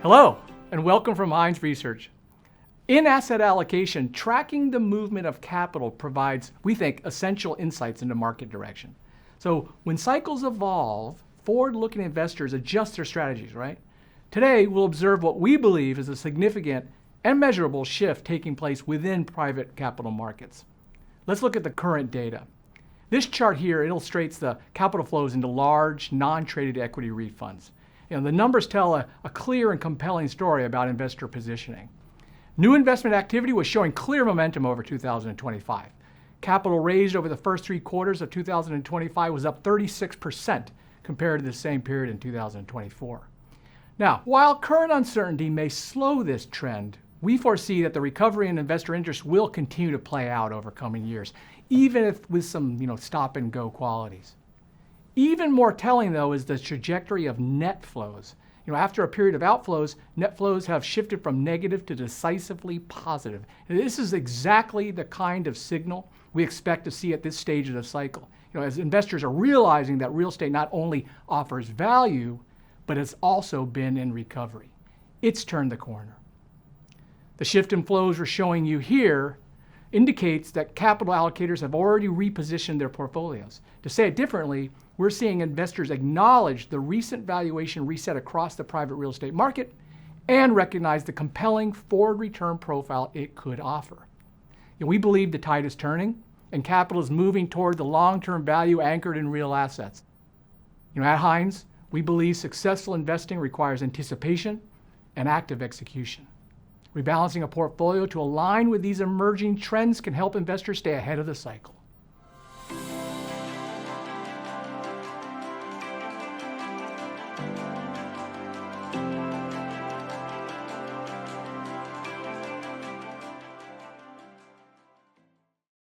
Hello, and welcome from Hines Research. In asset allocation, tracking the movement of capital provides, we think, essential insights into market direction. So when cycles evolve, forward-looking investors adjust their strategies, right? Today, we'll observe what we believe is a significant and measurable shift taking place within private capital markets. Let's look at the current data. This chart here illustrates the capital flows into large, non-traded equity REIT funds. The numbers tell a clear and compelling story about investor positioning. New investment activity was showing clear momentum over 2025. Capital raised over the first 3 quarters of 2025 was up 36% compared to the same period in 2024. Now, while current uncertainty may slow this trend, we foresee that the recovery in investor interest will continue to play out over coming years, even if with some stop and go qualities. Even more telling, though, is the trajectory of net flows. After a period of outflows, net flows have shifted from negative to decisively positive. And this is exactly the kind of signal we expect to see at this stage of the cycle. As investors are realizing that real estate not only offers value, but has also been in recovery. It's turned the corner. The shift in flows we're showing you here indicates that capital allocators have already repositioned their portfolios. To say it differently, we're seeing investors acknowledge the recent valuation reset across the private real estate market and recognize the compelling forward return profile it could offer. We believe the tide is turning and capital is moving toward the long-term value anchored in real assets. At Hines, we believe successful investing requires anticipation and active execution. Rebalancing a portfolio to align with these emerging trends can help investors stay ahead of the cycle.